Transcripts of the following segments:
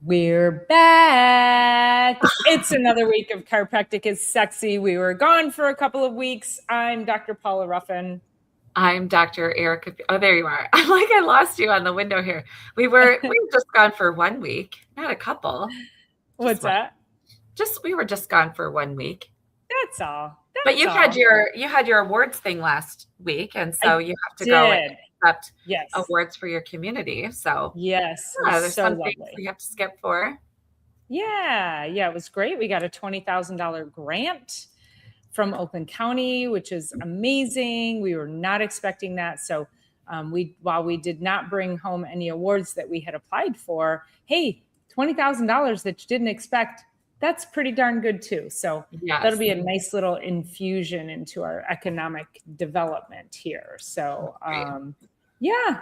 We're back. It's another week of Chiropractic is Sexy. We were gone for a couple of weeks. I'm Dr. Paula Ruffin. I'm Dr. Erica. Oh, there you are. I'm like, I lost you on the window here. We were just gone for 1 week, not a couple. What's that? We were just gone for 1 week. That's all. But you had your awards thing last week, and so you have to go and accept awards for your community. So yes, there's so some lovely. things we have to skip for. Yeah, it was great. We got a $20,000 grant from Oakland County, which is amazing. We were not expecting that. So while we did not bring home any awards that we had applied for, hey, $20,000 that you didn't expect, that's pretty darn good too. So that'll be a nice little infusion into our economic development here. So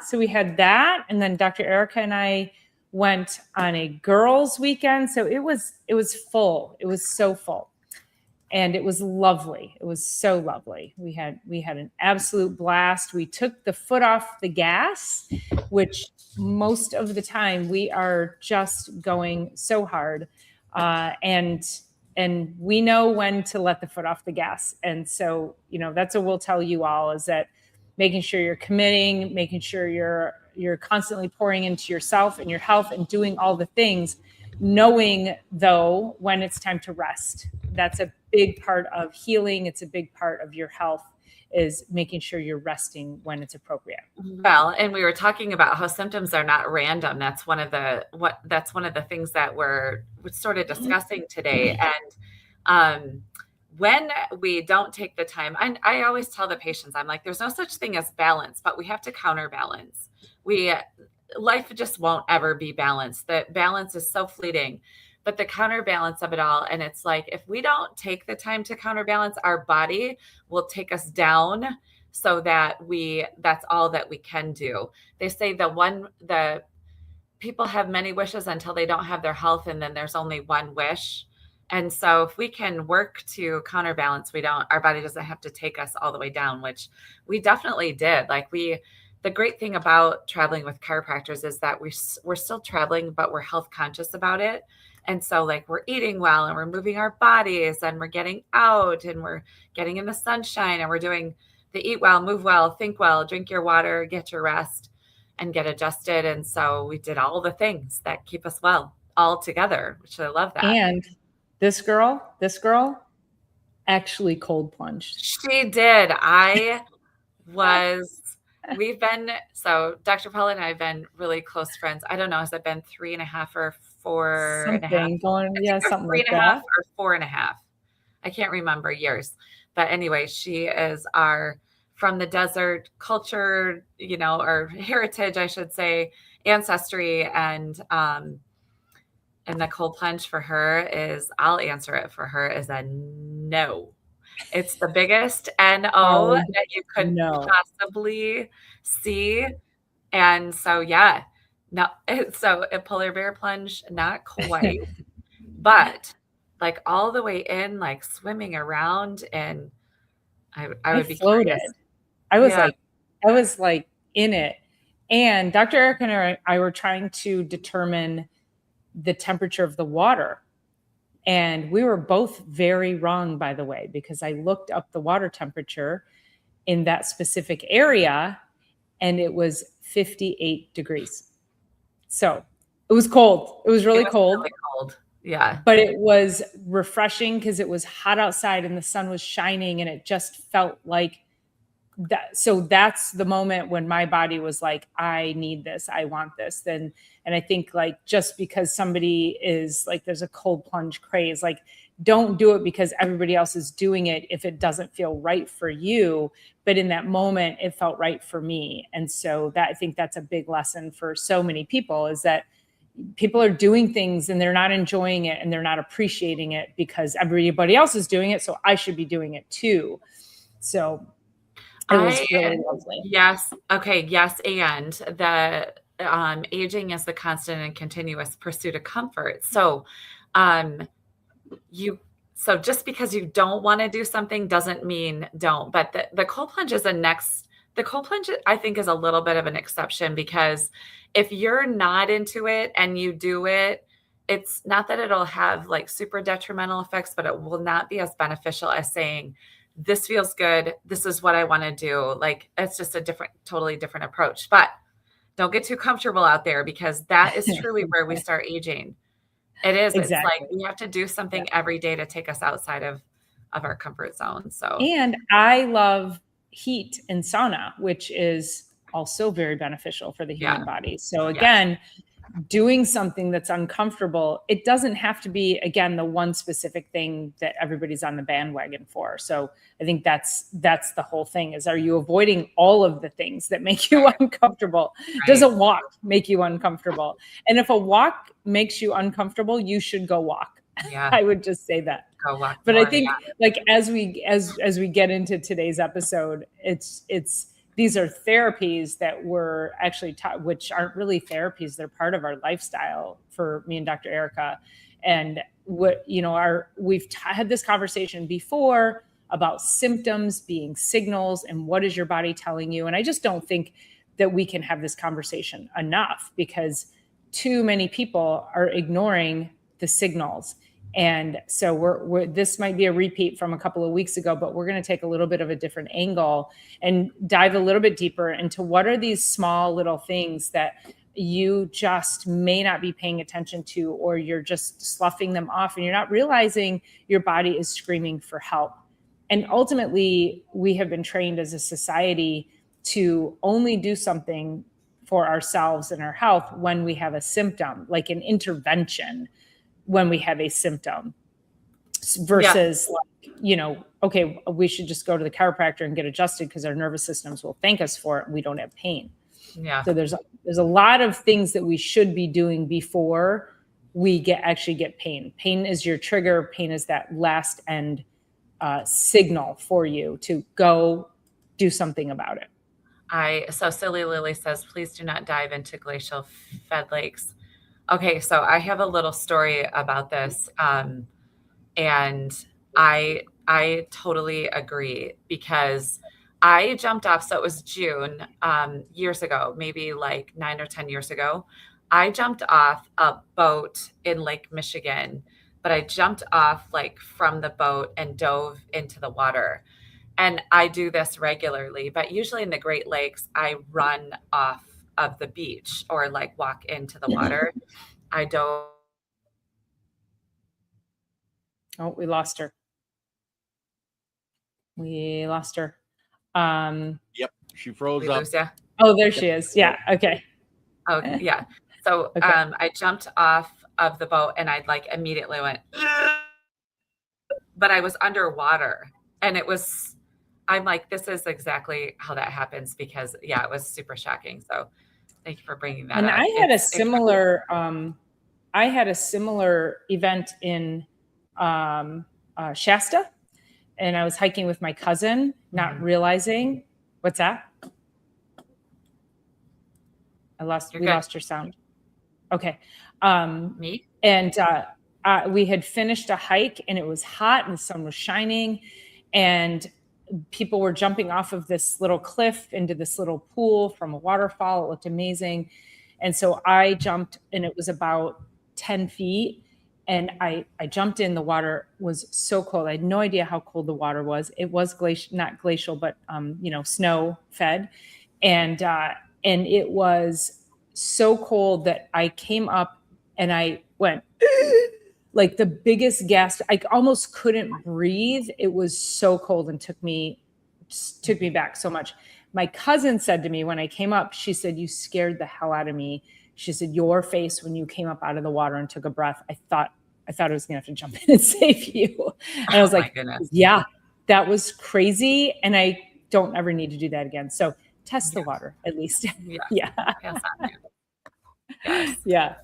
so we had that. And then Dr. Erica and I went on a girls' weekend. So it was full. It was so full. And it was lovely. It was so lovely. We had an absolute blast. We took the foot off the gas, which most of the time we are just going so hard. And we know when to let the foot off the gas. And so, that's what we'll tell you all, is that making sure you're committing, making sure you're constantly pouring into yourself and your health and doing all the things, knowing though when it's time to rest. That's a big part of healing. It's a big part of your health, is making sure you're resting when it's appropriate. Well, and we were talking about how symptoms are not random. That's one of the things that we're sort of discussing today. And when we don't take the time, I always tell the patients, I'm like, there's no such thing as balance, but we have to counterbalance. Life just won't ever be balanced. The balance is so fleeting, but the counterbalance of it all. And it's like, if we don't take the time to counterbalance, our body will take us down, so that that's all that we can do. They say the people have many wishes until they don't have their health. And then there's only one wish. And so if we can work to counterbalance, our body doesn't have to take us all the way down, which we definitely did. The great thing about traveling with chiropractors is that we're still traveling, but we're health conscious about it. And so we're eating well, and we're moving our bodies, and we're getting out, and we're getting in the sunshine, and we're doing the eat well, move well, think well, drink your water, get your rest, and get adjusted. And so we did all the things that keep us well all together, which I love that. And this girl actually cold plunged. She did. So Dr. Paula and I have been really close friends. I don't know, has it been 3.5 or 4.5? Something like 3.5 or 4.5. I can't remember years. But anyway, she is our from the desert culture, or heritage, I should say, ancestry. And the cold plunge for her I'll answer it for her, is a no. It's the biggest NO that you could possibly see. And so, so a polar bear plunge, not quite, but all the way in, swimming around, and I would be floated. curious. I was in it. And Dr. Erica and I were trying to determine the temperature of the water. And we were both very wrong, by the way, because I looked up the water temperature in that specific area, and it was 58 degrees. So it was cold. It was really cold. Really cold. Yeah. But it was refreshing because it was hot outside and the sun was shining, and it just felt like that. So that's the moment when my body was like, I need this. I want this. And I think just because somebody is there's a cold plunge craze, don't do it because everybody else is doing it if it doesn't feel right for you. But in that moment, it felt right for me. And so I think that's a big lesson for so many people, is that people are doing things and they're not enjoying it and they're not appreciating it because everybody else is doing it. So I should be doing it too. So it was really lovely. Yes. Okay. Yes. And the aging is the constant and continuous pursuit of comfort. So just because you don't want to do something doesn't mean don't. But the cold plunge is the cold plunge, I think, is a little bit of an exception, because if you're not into it and you do it, it's not that it'll have like super detrimental effects, but it will not be as beneficial as saying, this feels good. This is what I want to do. Like, it's just a totally different approach. But don't get too comfortable out there, because that is truly where we start aging. It is. It's like Exactly. we have to do something every day to take us outside of our comfort zone. So, And I love heat and sauna, which is also very beneficial for the human body. So again, doing something that's uncomfortable, it doesn't have to be, again, the one specific thing that everybody's on the bandwagon for. So I think that's the whole thing, is, are you avoiding all of the things that make you uncomfortable? Does a walk make you uncomfortable? And if a walk makes you uncomfortable, you should go walk. Yeah. I would just say that. Go walk But more, I think like as we get into today's episode, it's these are therapies that we're actually taught, which aren't really therapies. They're part of our lifestyle for me and Dr. Erica. And what, we've had this conversation before about symptoms being signals and what is your body telling you. And I just don't think that we can have this conversation enough, because too many people are ignoring the signals. And so this might be a repeat from a couple of weeks ago, but we're going to take a little bit of a different angle and dive a little bit deeper into what are these small little things that you just may not be paying attention to, or you're just sloughing them off and you're not realizing your body is screaming for help. And ultimately, we have been trained as a society to only do something for ourselves and our health when we have a symptom, like an intervention when we have a symptom, versus okay, we should just go to the chiropractor and get adjusted because our nervous systems will thank us for it and we don't have pain. Yeah. So there's a lot of things that we should be doing before we actually get pain. Pain is your trigger. Pain is that last end signal for you to go do something about it. So Silly Lily says, please do not dive into glacial fed lakes. Okay, so I have a little story about this, and I totally agree, because I jumped off. So it was June, years ago, maybe like 9 or 10 years ago. I jumped off a boat in Lake Michigan, but I jumped off like from the boat and dove into the water. And I do this regularly, but usually in the Great Lakes, I run off of the beach or like walk into the water. I don't. Oh, we lost her. Yep, she froze up. Yeah. Oh, there she is. Yeah. Okay. Oh, yeah. So I jumped off of the boat and I like immediately went, but I was underwater, and I'm like, this is exactly how that happens, because it was super shocking. So thank you for bringing that up. And I had a similar event in Shasta, and I was hiking with my cousin, not realizing. What's that? We lost your sound. Okay. Me? And we had finished a hike, and it was hot and the sun was shining, and people were jumping off of this little cliff into this little pool from a waterfall. It looked amazing. And so I jumped, and it was about 10 feet. And I jumped in. The water was so cold. I had no idea how cold the water was. It was not glacial, but snow fed. And it was so cold that I came up and I went like the biggest gasp. I almost couldn't breathe. It was so cold and took me back so much. My cousin said to me when I came up, she said, "You scared the hell out of me." She said, "Your face when you came up out of the water and took a breath, I thought I was going to have to jump in and save you." And I was like, yeah, that was crazy. And I don't ever need to do that again. So test the water at least. Yeah. Yes. Yeah.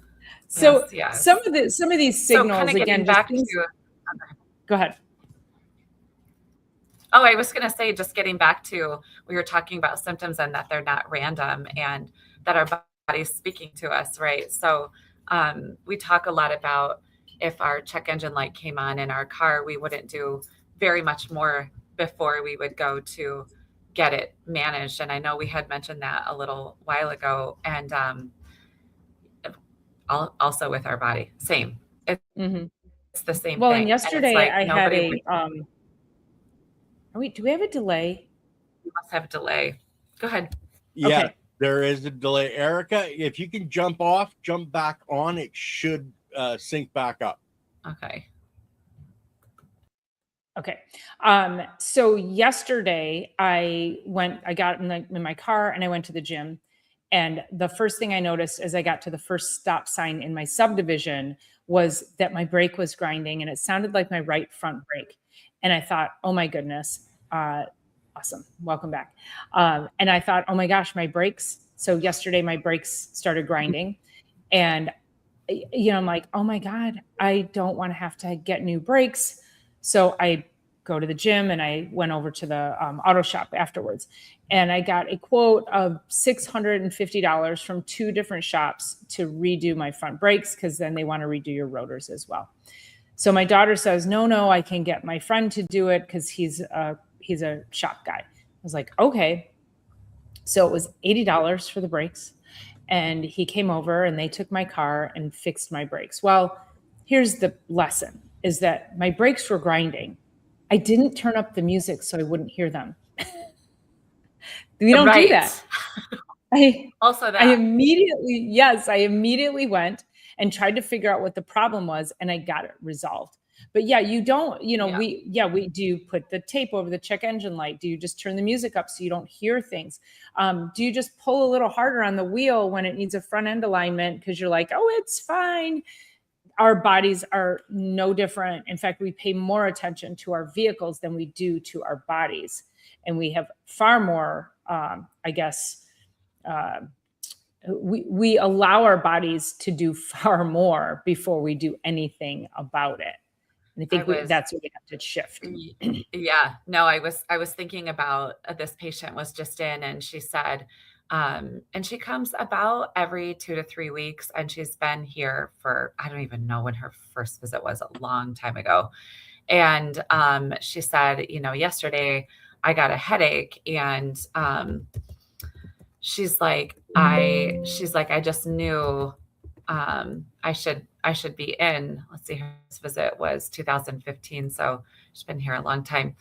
So yes. some of these signals, again, go ahead. Oh, I was going to say, just getting back to, we were talking about symptoms and that they're not random and that our body's speaking to us, right? So we talk a lot about if our check engine light came on in our car, we wouldn't do very much more before we would go to get it managed. And I know we had mentioned that a little while ago. And also with our body. Same. It's the same Well, thing. and yesterday like I had a, wait, do we have a delay? You must have a delay. Go ahead. Yeah, Okay. there is a delay. Erica, if you can jump off, jump back on, it should sync back up. Okay. Okay. So yesterday I got in my car and I went to the gym. And the first thing I noticed as I got to the first stop sign in my subdivision was that my brake was grinding and it sounded like my right front brake. And I thought, oh my goodness, awesome. Welcome back. And I thought, oh my gosh, my brakes. So yesterday my brakes started grinding and, I'm like, oh my God, I don't want to have to get new brakes. So I go to the gym and I went over to the auto shop afterwards and I got a quote of $650 from 2 different shops to redo my front brakes because then they want to redo your rotors as well. So my daughter says, no, I can get my friend to do it because he's a shop guy. I was like, okay. So it was $80 for the brakes. And he came over and they took my car and fixed my brakes. Well, here's the lesson is that my brakes were grinding. I didn't turn up the music so I wouldn't hear them. We don't do that. I immediately went and tried to figure out what the problem was and I got it resolved. But yeah, you don't, we do put the tape over the check engine light. Do you just turn the music up so you don't hear things? Do you just pull a little harder on the wheel when it needs a front end alignment because you're like, oh, it's fine? Our bodies are no different. In fact, we pay more attention to our vehicles than we do to our bodies. And we have far more, we allow our bodies to do far more before we do anything about it. And I think that's what we have to shift. Yeah, no, I was thinking about this patient was just in and she said, and she comes about every 2 to 3 weeks and she's been here for, I don't even know when her first visit was, a long time ago. And she said, yesterday I got a headache and she's like, I just knew I should be in. Let's see, her visit was 2015, so she's been here a long time.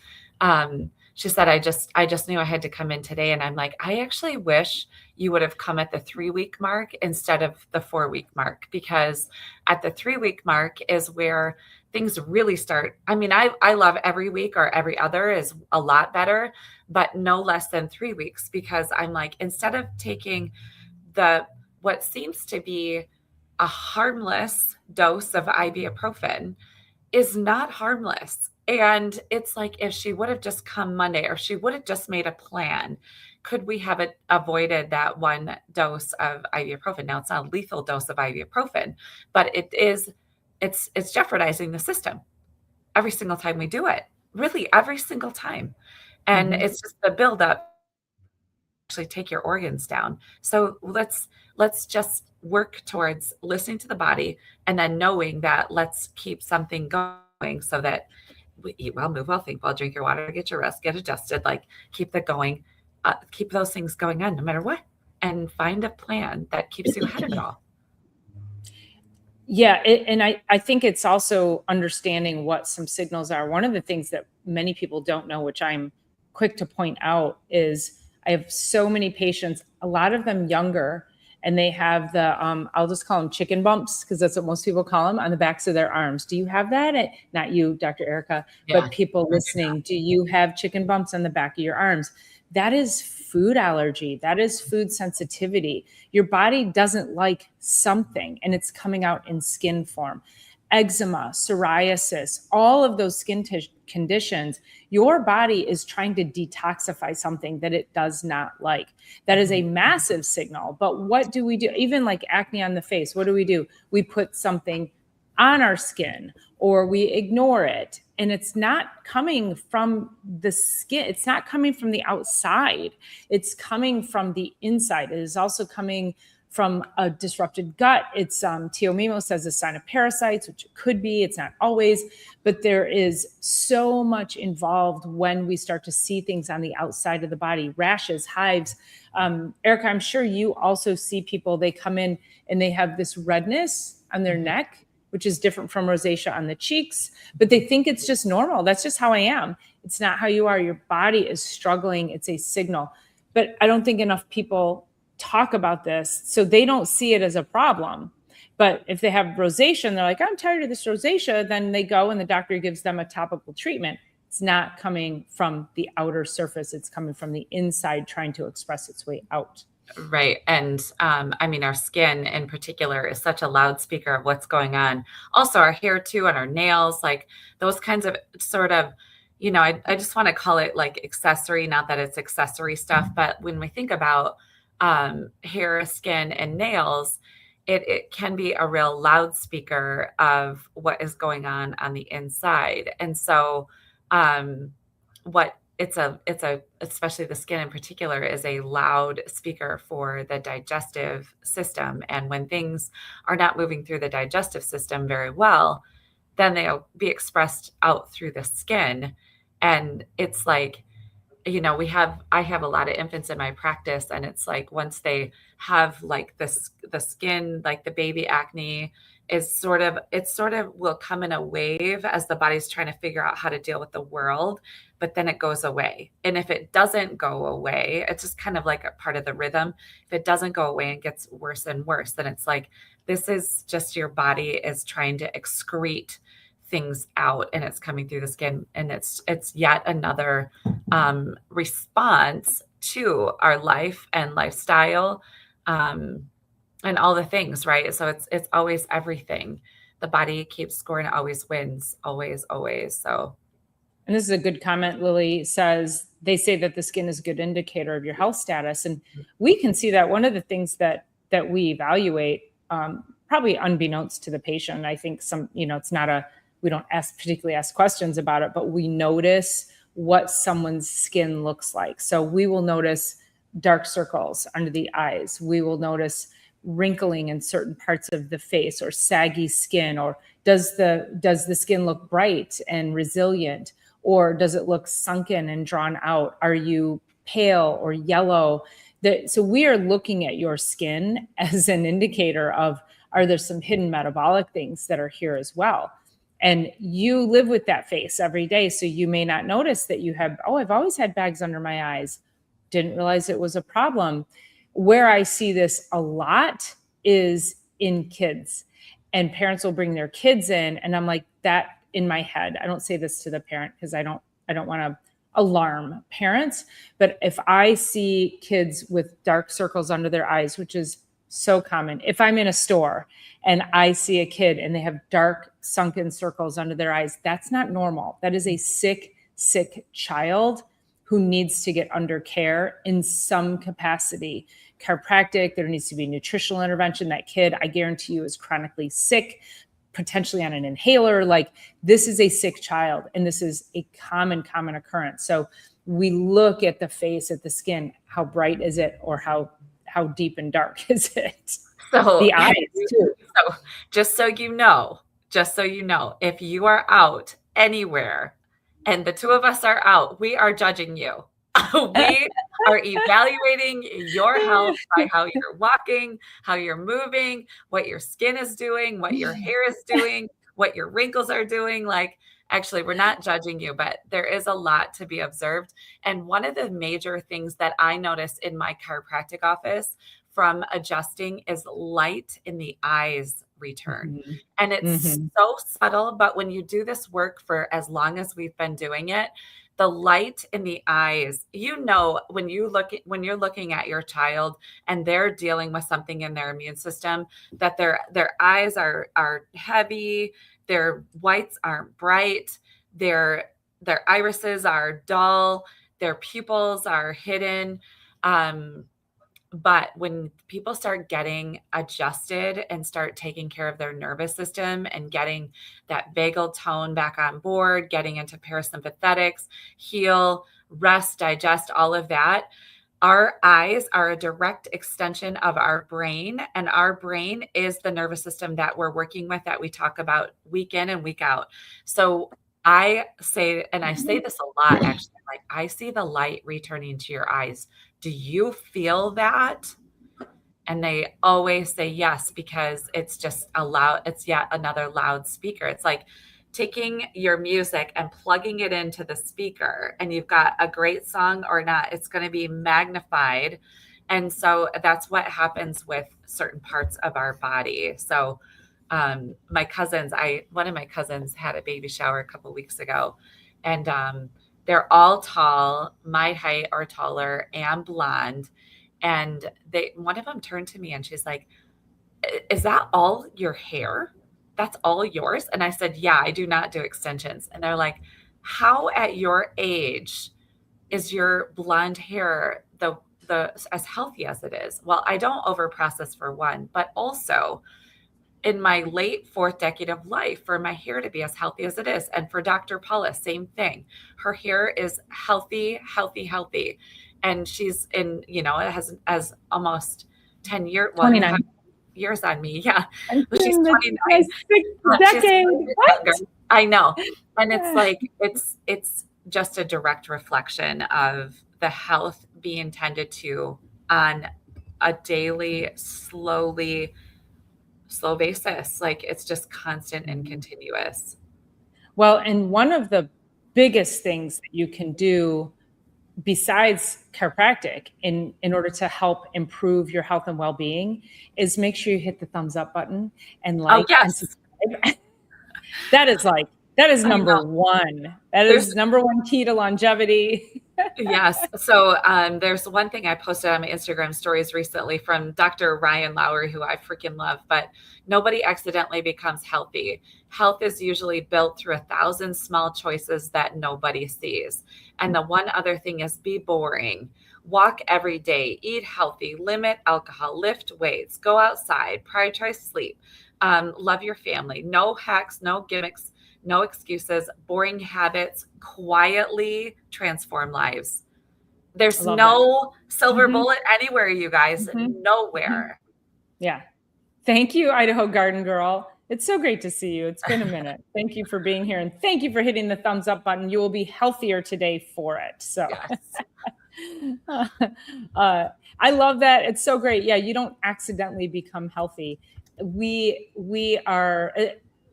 She said, I just knew I had to come in today. And I'm like, I actually wish you would have come at the 3-week mark instead of the 4-week mark, because at the 3-week mark is where things really start. I mean, I love every week or every other is a lot better, but no less than 3 weeks, because I'm like, instead of taking what seems to be a harmless dose of ibuprofen is not harmless. And it's like, if she would have just come Monday or she would have just made a plan, could we have avoided that 1 dose of ibuprofen? Now it's not a lethal dose of ibuprofen, but it's jeopardizing the system every single time we do it, really every single time. And it's just the buildup actually take your organs down. So let's just work towards listening to the body and then knowing that let's keep something going so that we eat well, move well, think well, drink your water, get your rest, get adjusted, like keep that going, keep those things going on no matter what, and find a plan that keeps you ahead of it all. Yeah. And I think it's also understanding what some signals are. One of the things that many people don't know, which I'm quick to point out, is I have so many patients, a lot of them younger, and they have the, I'll just call them chicken bumps, because that's what most people call them, on the backs of their arms. Do you have that? Not you, Dr. Erica, but people listening. Do you have chicken bumps on the back of your arms? That is food allergy. That is food sensitivity. Your body doesn't like something, and it's coming out in skin form. Eczema, psoriasis, all of those skin conditions, your body is trying to detoxify something that it does not like. That is a massive signal. But what do we do? Even like acne on the face, what do? We put something on our skin or we ignore it. And it's not coming from the skin. It's not coming from the outside. It's coming from the inside. It is also coming from a disrupted gut. It's Teomimo says a sign of parasites, which it could be. It's not always, but there is so much involved when we start to see things on the outside of the body, rashes, hives. Erica, I'm sure you also see people, they come in and they have this redness on their neck, which is different from rosacea on the cheeks, but they think it's just normal. That's just how I am. It's not how you are. Your body is struggling. It's a signal. But I don't think enough people talk about this, so they don't see it as a problem. But if they have rosacea and they're like, I'm tired of this rosacea, then they go and the doctor gives them a topical treatment. It's not coming from the outer surface. It's coming from the inside trying to express its way out. Right. And I mean, our skin in particular is such a loudspeaker of what's going on. Also, our hair too, and our nails, like those kinds of sort of, you know, I just want to call it like accessory, not that it's accessory stuff, but when we think about hair, skin, and nails, it can be a real loudspeaker of what is going on the inside. And so especially the skin in particular is a loud speaker for the digestive system. And when things are not moving through the digestive system very well, then they'll be expressed out through the skin. And it's like, you know, I have a lot of infants in my practice, and it's like, once they have like the skin, like the baby acne is sort of will come in a wave as the body's trying to figure out how to deal with the world, but then it goes away. And if it doesn't go away, it's just kind of like a part of the rhythm. If it doesn't go away and gets worse and worse, then it's like, this is just your body is trying to excrete things out, and it's coming through the skin, and it's yet another response to our life and lifestyle, and all the things, right? So it's always everything. The body keeps scoring, it always wins, always. So, and this is a good comment. Lily says, they say that the skin is a good indicator of your health status, and we can see that. One of the things that we evaluate, probably unbeknownst to the patient, I think it's not we don't particularly ask questions about it, but we notice what someone's skin looks like. So we will notice dark circles under the eyes. We will notice wrinkling in certain parts of the face, or saggy skin, or does the skin look bright and resilient, or does it look sunken and drawn out? Are you pale or yellow? So we are looking at your skin as an indicator of, are there some hidden metabolic things that are here as well? And you live with that face every day. So you may not notice that you have, I've always had bags under my eyes. Didn't realize it was a problem. Where I see this a lot is in kids, and parents will bring their kids in, and I'm like, that in my head, I don't say this to the parent because I don't want to alarm parents, but if I see kids with dark circles under their eyes, which is so common, if I'm in a store and I see a kid and they have dark sunken circles under their eyes, that's not normal. That is a sick child who needs to get under care in some capacity. Chiropractic, there needs to be nutritional intervention. That kid, I guarantee you, is chronically sick, potentially on an inhaler. Like, this is a sick child, and this is a common occurrence. So we look at the face, at the skin, how bright is it, or how deep and dark is it? So the eyes too. So just so you know, if you are out anywhere and the two of us are out, we are judging you. We are evaluating your health by how you're walking, how you're moving, what your skin is doing, what your hair is doing, what your wrinkles are doing. Like, actually, we're not judging you, but there is a lot to be observed. And one of the major things that I notice in my chiropractic office from adjusting is light in the eyes return. Mm-hmm. And it's so subtle, but when you do this work for as long as we've been doing it, the light in the eyes, you know, when you're looking at your child and they're dealing with something in their immune system, that their eyes are heavy, their whites aren't bright, their irises are dull, their pupils are hidden. But when people start getting adjusted and start taking care of their nervous system and getting that vagal tone back on board, getting into parasympathetics, heal, rest, digest, all of that, Our eyes are a direct extension of our brain, and our brain is the nervous system that we're working with, that we talk about week in and week out. So I say, and I say this a lot actually, like, I see the light returning to your eyes. Do you feel that? And they always say yes, because it's just it's yet another loudspeaker. It's like taking your music and plugging it into the speaker, and you've got a great song or not, it's going to be magnified. And so that's what happens with certain parts of our body. So one of my cousins had a baby shower a couple weeks ago, and they're all tall, my height or taller, and blonde. And one of them turned to me and she's like, "Is that all your hair? That's all yours?" And I said, "Yeah, I do not do extensions." And they're like, "How at your age is your blonde hair the as healthy as it is?" Well, I don't overprocess, for one, but also in my late fourth decade of life, for my hair to be as healthy as it is. And for Dr. Paula, same thing. Her hair is healthy, healthy, healthy. And she's in, it has as almost 10 years. Well, you 29. have years on me. Yeah. I'm But she's doing the 29. sixth decade. What? I know. And it's like, it's just a direct reflection of the health being tended to on a daily, slow basis. Like, it's just constant and continuous. Well, and one of the biggest things that you can do besides chiropractic in order to help improve your health and well-being is make sure you hit the thumbs up button and like and subscribe. That is number one. That is number one key to longevity. Yes. So there's one thing I posted on my Instagram stories recently from Dr. Ryan Lowry, who I freaking love, but nobody accidentally becomes healthy. Health is usually built through 1,000 small choices that nobody sees. And the one other thing is, be boring. Walk every day, eat healthy, limit alcohol, lift weights, go outside, prioritize sleep, love your family. No hacks, no gimmicks, no excuses. Boring habits quietly transform lives. There's no silver bullet anywhere, you guys. Nowhere. Yeah. Thank you, Idaho Garden Girl. It's so great to see you. It's been a minute. Thank you for being here, and thank you for hitting the thumbs up button. You will be healthier today for it. So yes. I love that. It's so great. Yeah, you don't accidentally become healthy. We are,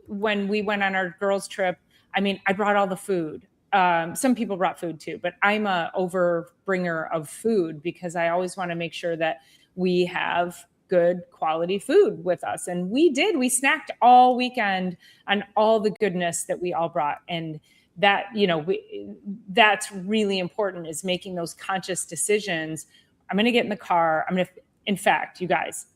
when we went on our girls' trip, I mean, I brought all the food. Some people brought food too, but I'm a overbringer of food because I always want to make sure that we have good quality food with us. And we snacked all weekend on all the goodness that we all brought. And that, that's really important, is making those conscious decisions. I'm going to get in the car. In fact, you guys,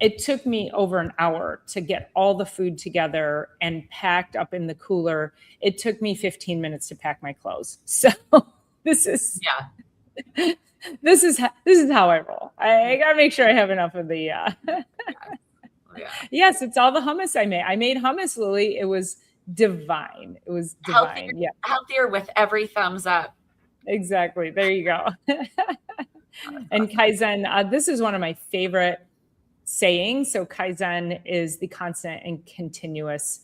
it took me over an hour to get all the food together and packed up in the cooler. It took me 15 minutes to pack my clothes. So this is how I roll. I gotta make sure I have enough of the. Yes, it's all the hummus I made. I made hummus, Lily. It was divine. It was divine. Healthier with every thumbs up. Exactly. There you go. And Kaizen. This is one of my favorite saying. So Kaizen is the constant and continuous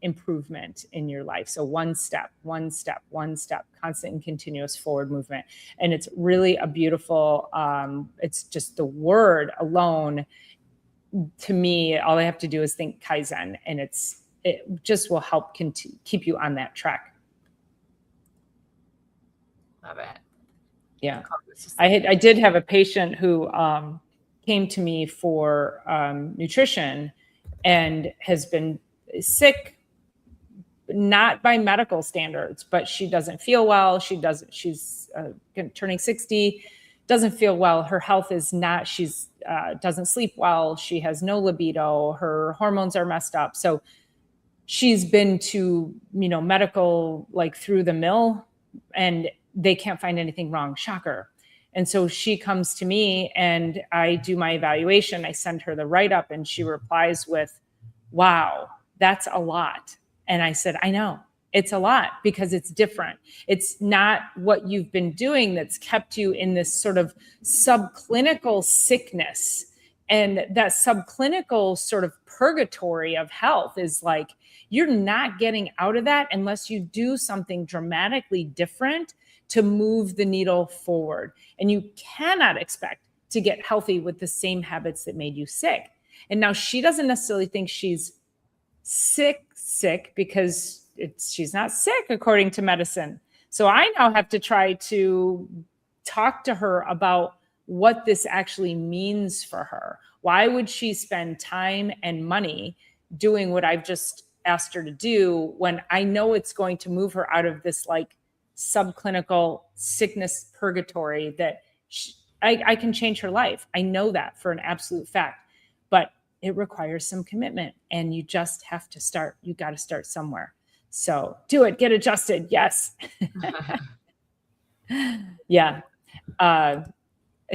improvement in your life. So one step, constant and continuous forward movement. And it's really a beautiful, it's just the word alone. To me, all I have to do is think Kaizen, and it just will help keep you on that track. Love it. Yeah. I did have a patient who, came to me for nutrition and has been sick, not by medical standards, but she doesn't feel well. She's turning 60, doesn't feel well. Her health is not, she's doesn't sleep well. She has no libido. Her hormones are messed up. So she's been to, medical, like through the mill, and they can't find anything wrong. Shocker. And so she comes to me and I do my evaluation. I send her the write-up and she replies with, "Wow, that's a lot." And I said, "I know. It's a lot because it's different. It's not what you've been doing that's kept you in this sort of subclinical sickness. And that subclinical sort of purgatory of health is like, you're not getting out of that unless you do something dramatically different to move the needle forward. And you cannot expect to get healthy with the same habits that made you sick. And now she doesn't necessarily think she's sick because she's not sick according to medicine. So I now have to try to talk to her about what this actually means for her. Why would she spend time and money doing what I've just asked her to do when I know it's going to move her out of this like subclinical sickness purgatory that I can change her life. I know that for an absolute fact, but it requires some commitment, and you just have to start. You got to start somewhere. So do it, get adjusted. Yes. Yeah.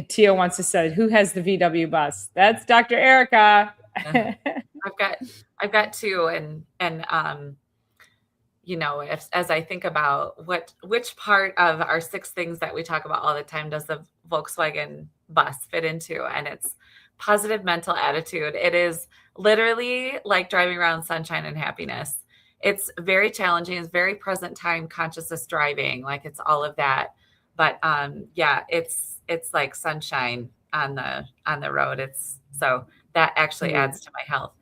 Tio wants to say, who has the VW bus? That's Dr. Erica. I've got two, and you know, as I think about which part of our 6 things that we talk about all the time does the Volkswagen bus fit into, and it's positive mental attitude. It is literally like driving around sunshine and happiness. It's very challenging. It's very present time consciousness driving. Like it's all of that. But yeah, it's like sunshine on the road. So that actually adds to my health.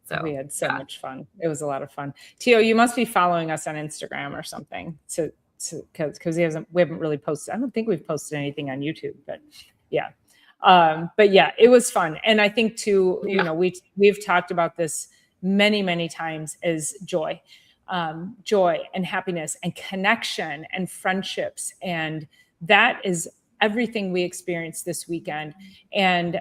So we had so much fun. It was a lot of fun. Tio, you must be following us on Instagram or something. Because we haven't really posted. I don't think we've posted anything on YouTube, but yeah. But yeah, it was fun. And I think too, you know, we've talked about this many, many times, is joy and happiness and connection and friendships. And that is everything we experienced this weekend. And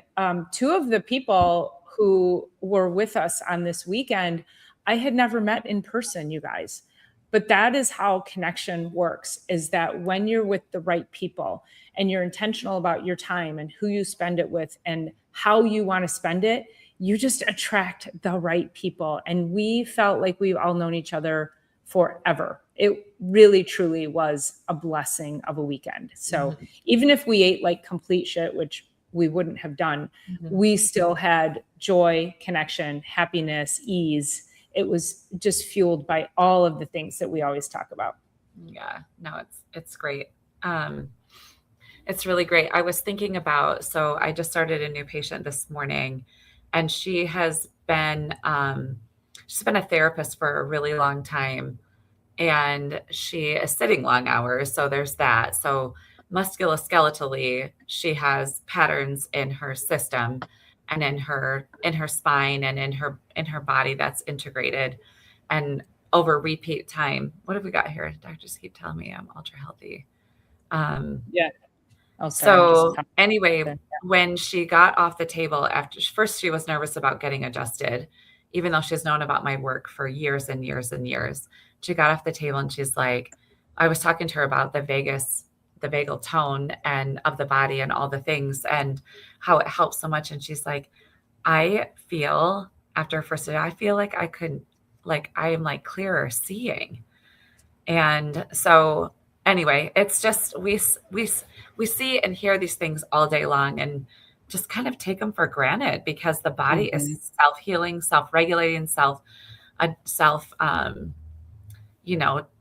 2 of the people who were with us on this weekend, I had never met in person, you guys. But that is how connection works, is that when you're with the right people and you're intentional about your time and who you spend it with and how you want to spend it, you just attract the right people. And we felt like we've all known each other forever. It really, truly was a blessing of a weekend. So even if we ate like complete shit, which we wouldn't have done, we still had joy, connection, happiness, ease. It was just fueled by all of the things that we always talk about. Yeah, no, it's great. It's really great. I was thinking about, so I just started a new patient this morning, and she's been a therapist for a really long time, and she is sitting long hours. So there's that. So musculoskeletally, she has patterns in her system and in her spine and in her body that's integrated, and over repeat time. What have we got here? Doctors keep telling me I'm ultra healthy. Yeah. Oh, sorry, so anyway, when she got off the table after, first she was nervous about getting adjusted, even though she's known about my work for years and years and years. She got off the table and she's like, I was talking to her about the vagal tone and of the body and all the things and how it helps so much. And she's like, I feel after her first day, I feel like I am like clearer seeing. And so anyway, it's just, we see and hear these things all day long and just kind of take them for granted because the body is self-healing, self-regulating,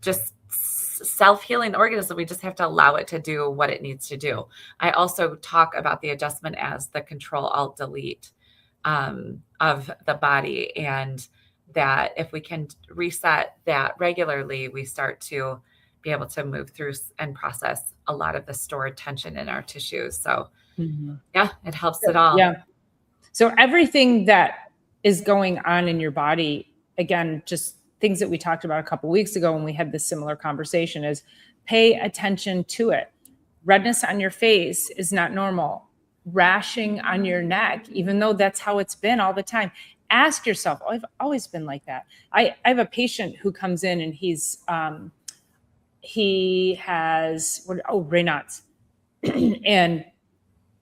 just self-healing organism. We just have to allow it to do what it needs to do. I also talk about the adjustment as the control alt delete of the body, and that if we can reset that regularly, we start to be able to move through and process a lot of the stored tension in our tissues. So yeah, it helps it all. Yeah. So everything that is going on in your body, again, just things that we talked about a couple of weeks ago when we had this similar conversation, is pay attention to it. Redness on your face is not normal. Rashing on your neck, even though that's how it's been all the time. Ask yourself, oh, I've always been like that. I have a patient who comes in and he has Raynaud's and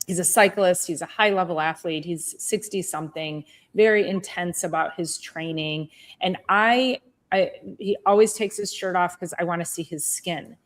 he's a cyclist. He's a high level athlete. He's 60 something, very intense about his training. And I he always takes his shirt off because I want to see his skin.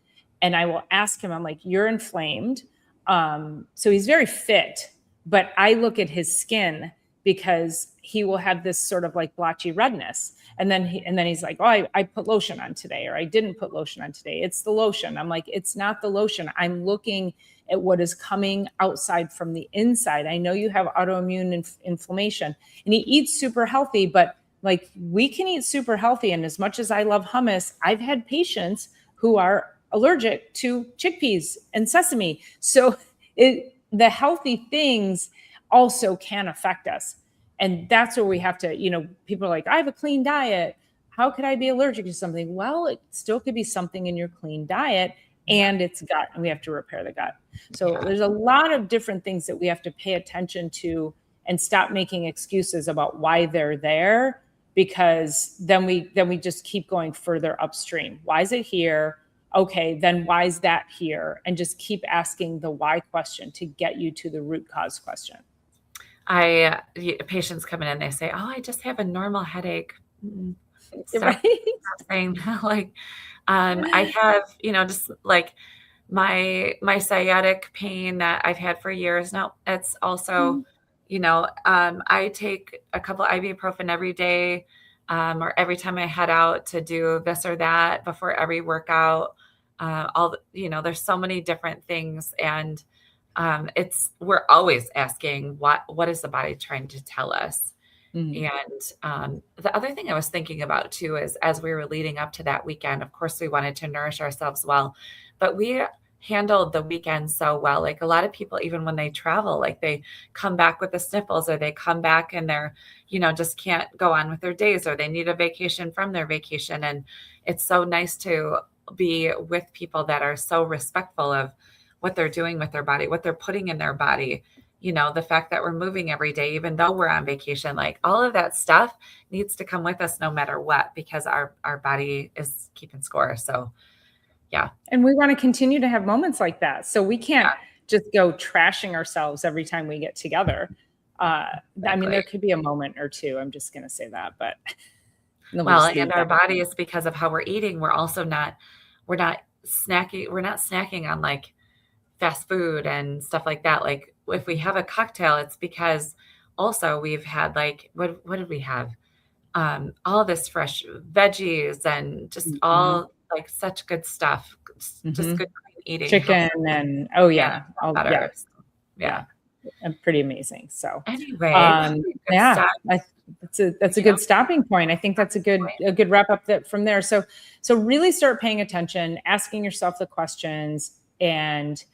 And I will ask him, I'm like, you're inflamed. So he's very fit, but I look at his skin because he will have this sort of like blotchy redness. And then he's like, oh, I put lotion on today, or I didn't put lotion on today. It's the lotion. I'm like, it's not the lotion. I'm looking at what is coming outside from the inside. I know you have autoimmune inflammation, and he eats super healthy, but like, we can eat super healthy. And as much as I love hummus, I've had patients who are allergic to chickpeas and sesame. So the healthy things also can affect us. And that's where we have to, people are like, I have a clean diet. How could I be allergic to something? Well, it still could be something in your clean diet, and it's gut, and we have to repair the gut. So there's a lot of different things that we have to pay attention to and stop making excuses about why they're there, because then we just keep going further upstream. Why is it here? Okay, then why is that here? And just keep asking the why question to get you to the root cause question. Patients come in and they say, oh, I just have a normal headache. Right? Saying like, I have, just like my sciatic pain that I've had for years now. It's also, I take a couple ibuprofen every day, or every time I head out to do this or that before every workout. There's so many different things, and we're always asking what is the body trying to tell us. Mm-hmm. And the other thing I was thinking about too is, as we were leading up to that weekend, of course we wanted to nourish ourselves well, but we handled the weekend so well. Like, a lot of people, even when they travel, like, they come back with the sniffles, or they come back and they're, just can't go on with their days, or they need a vacation from their vacation. And it's so nice to be with people that are so respectful of what they're doing with their body, what they're putting in their body. The fact that we're moving every day, even though we're on vacation, like, all of that stuff needs to come with us no matter what, because our body is keeping score. So, yeah. And we want to continue to have moments like that. So we can't just go trashing ourselves every time we get together. Exactly. I mean, there could be a moment or two. I'm just going to say that, but. And our body is, because of how we're eating, we're not snacking on like fast food and stuff like that. Like, if we have a cocktail, it's because also we've had like, what did we have? All this fresh veggies and just all like such good stuff, just good clean eating. Chicken and and pretty amazing. So anyway, that's a good stopping point. I think that's a good wrap up from there. So really start paying attention, asking yourself the questions, and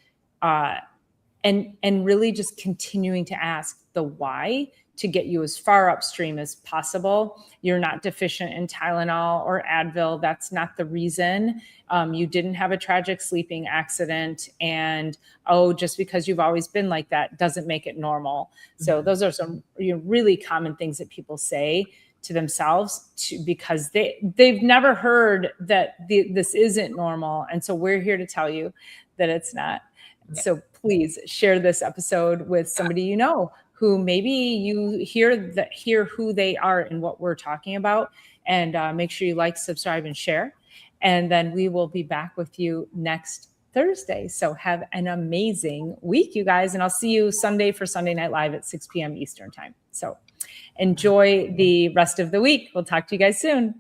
really just continuing to ask the why to get you as far upstream as possible. You're not deficient in Tylenol or Advil. That's not the reason. You didn't have a tragic sleeping accident. And, just because you've always been like that doesn't make it normal. Mm-hmm. So those are some really common things that people say to themselves because they've never heard that this isn't normal. And so we're here to tell you that it's not. Yeah. So please share this episode with somebody who maybe you hear who they are and what we're talking about, and make sure you like, subscribe, and share. And then we will be back with you next Thursday. So have an amazing week, you guys. And I'll see you Sunday for Sunday Night Live at 6 p.m. Eastern time. So enjoy the rest of the week. We'll talk to you guys soon.